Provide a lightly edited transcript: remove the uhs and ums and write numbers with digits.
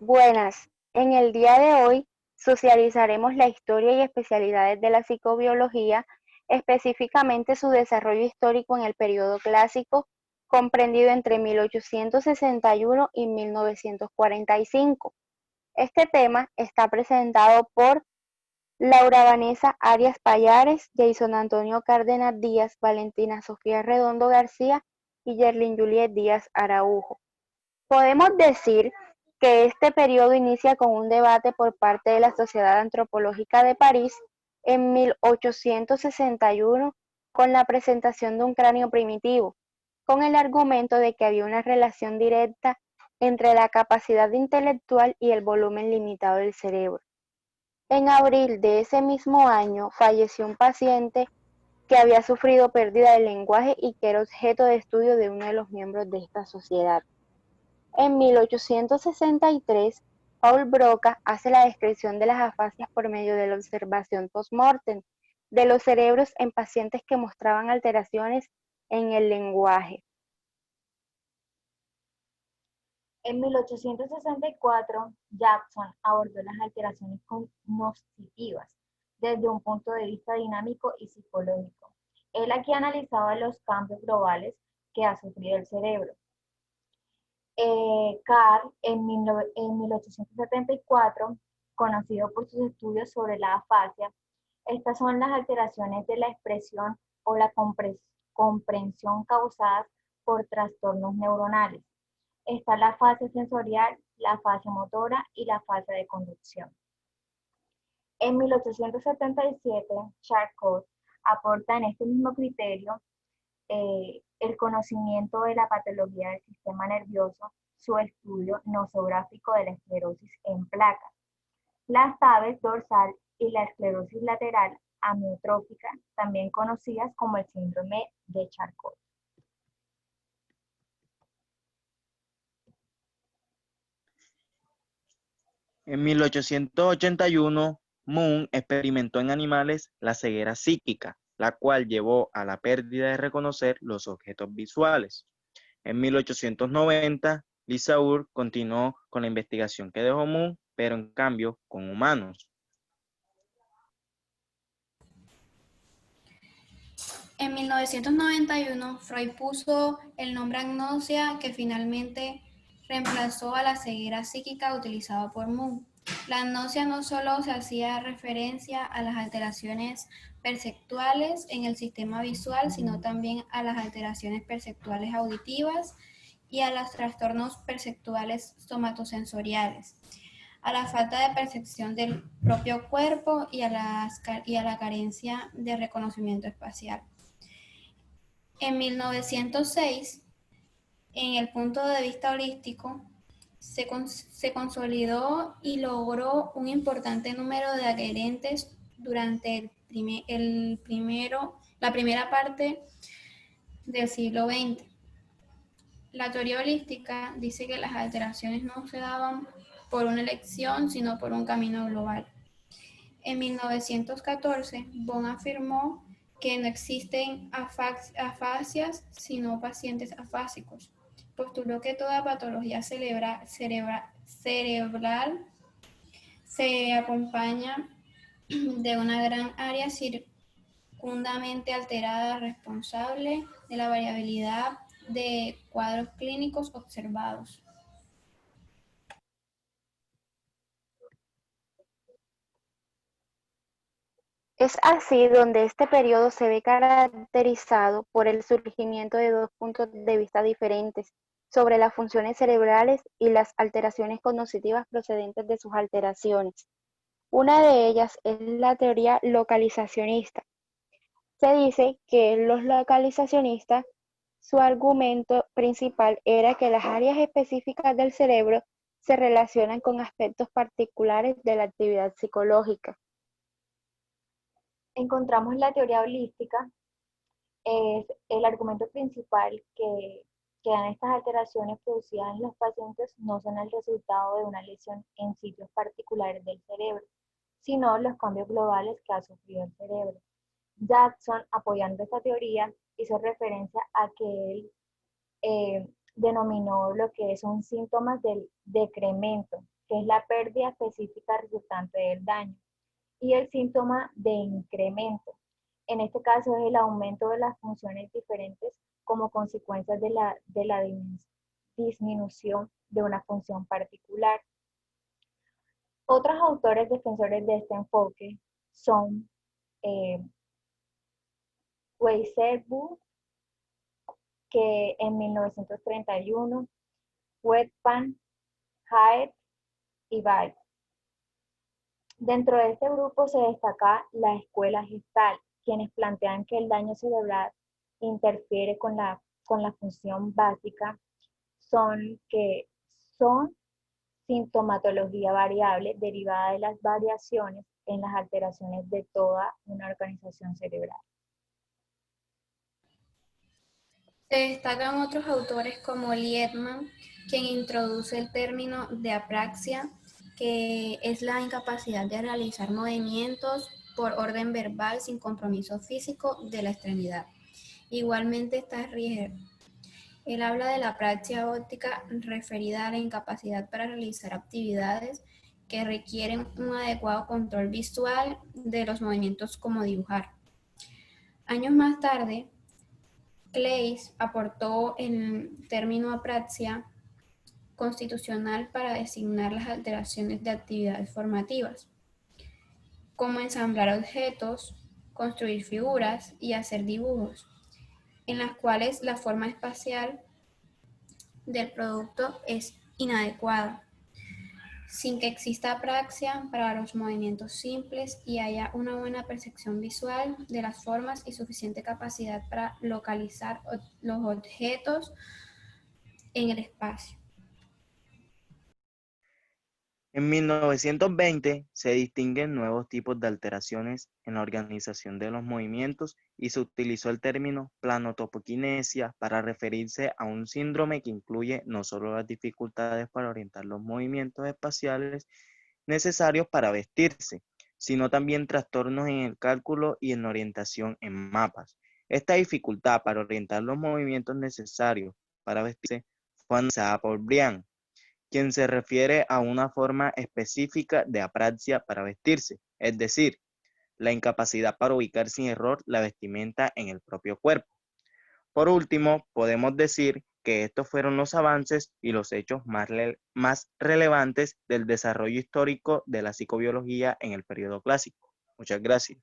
Buenas, en el día de hoy socializaremos la historia y especialidades de la psicobiología, específicamente su desarrollo histórico en el periodo clásico, comprendido entre 1861 y 1945. Este tema está presentado por Laura Vanessa Arias Payares, Jason Antonio Cárdenas Díaz, Valentina Sofía Redondo García y Yerlin Juliet Díaz Araujo. Podemos decir que este periodo inicia con un debate por parte de la Sociedad Antropológica de París en 1861 con la presentación de un cráneo primitivo, con el argumento de que había una relación directa entre la capacidad intelectual y el volumen limitado del cerebro. En abril de ese mismo año falleció un paciente que había sufrido pérdida del lenguaje y que era objeto de estudio de uno de los miembros de esta sociedad. En 1863, Paul Broca hace la descripción de las afasias por medio de la observación post-mortem de los cerebros en pacientes que mostraban alteraciones en el lenguaje. En 1864, Jackson abordó las alteraciones cognitivas desde un punto de vista dinámico y psicológico. Él aquí analizaba los cambios globales que ha sufrido el cerebro. Carl, en 1874, conocido por sus estudios sobre la afasia, estas son las alteraciones de la expresión o la comprensión causadas por trastornos neuronales. Está la fase sensorial, la fase motora y la fase de conducción. En 1877, Charcot aporta en este mismo criterio el conocimiento de la patología del sistema nervioso, su estudio nosográfico de la esclerosis en placas, las tabes dorsal y la esclerosis lateral amiotrófica, también conocidas como el síndrome de Charcot. En 1881, Moon experimentó en animales la ceguera psíquica, la cual llevó a la pérdida de reconocer los objetos visuales. En 1890, Lisaur continuó con la investigación que dejó Moon, pero en cambio con humanos. En 1991, Freud puso el nombre agnosia, que finalmente reemplazó a la ceguera psíquica utilizada por Moon. La agnosia no solo se hacía referencia a las alteraciones perceptuales en el sistema visual, sino también a las alteraciones perceptuales auditivas y a los trastornos perceptuales somatosensoriales, a la falta de percepción del propio cuerpo y a la carencia de reconocimiento espacial. En 1906, en el punto de vista holístico, se consolidó y logró un importante número de adherentes durante la primera parte del siglo XX. La teoría holística dice que las alteraciones no se daban por una elección, sino por un camino global. En 1914, Bohm afirmó que no existen afasias, sino pacientes afásicos. Postuló que toda patología cerebral se acompaña de una gran área circundamente alterada responsable de la variabilidad de cuadros clínicos observados. Es así donde este periodo se ve caracterizado por el surgimiento de dos puntos de vista diferentes sobre las funciones cerebrales y las alteraciones cognitivas procedentes de sus alteraciones. Una de ellas es la teoría localizacionista. Se dice que los localizacionistas, su argumento principal era que las áreas específicas del cerebro se relacionan con aspectos particulares de la actividad psicológica. Encontramos la teoría holística, es el argumento principal que dan estas alteraciones producidas en los pacientes no son el resultado de una lesión en sitios particulares del cerebro, sino los cambios globales que ha sufrido el cerebro. Jackson, apoyando esta teoría, hizo referencia a que él denominó lo que son síntomas del decremento, que es la pérdida específica resultante del daño, y el síntoma de incremento. En este caso es el aumento de las funciones diferentes como consecuencia de la disminución de una función particular. Otros autores defensores de este enfoque son Weissenbusch, que en 1931, Wetpan, Haet y Ball. Dentro de este grupo se destaca la escuela Gestalt, quienes plantean que el daño cerebral interfiere con la función básica, son sintomatología variable derivada de las variaciones en las alteraciones de toda una organización cerebral. Se destacan otros autores como Liebman, quien introduce el término de apraxia, que es la incapacidad de realizar movimientos por orden verbal sin compromiso físico de la extremidad. Igualmente está Rieger. Él habla de la apraxia óptica referida a la incapacidad para realizar actividades que requieren un adecuado control visual de los movimientos como dibujar. Años más tarde, Claeys aportó el término apraxia constitucional para designar las alteraciones de actividades formativas, como ensamblar objetos, construir figuras y hacer dibujos, en las cuales la forma espacial del producto es inadecuada, sin que exista apraxia para los movimientos simples y haya una buena percepción visual de las formas y suficiente capacidad para localizar los objetos en el espacio. En 1920 se distinguen nuevos tipos de alteraciones en la organización de los movimientos y se utilizó el término planotopoquinesia para referirse a un síndrome que incluye no solo las dificultades para orientar los movimientos espaciales necesarios para vestirse, sino también trastornos en el cálculo y en la orientación en mapas. Esta dificultad para orientar los movimientos necesarios para vestirse fue analizada por Briand, quien se refiere a una forma específica de apraxia para vestirse, es decir, la incapacidad para ubicar sin error la vestimenta en el propio cuerpo. Por último, podemos decir que estos fueron los avances y los hechos más relevantes del desarrollo histórico de la psicobiología en el periodo clásico. Muchas gracias.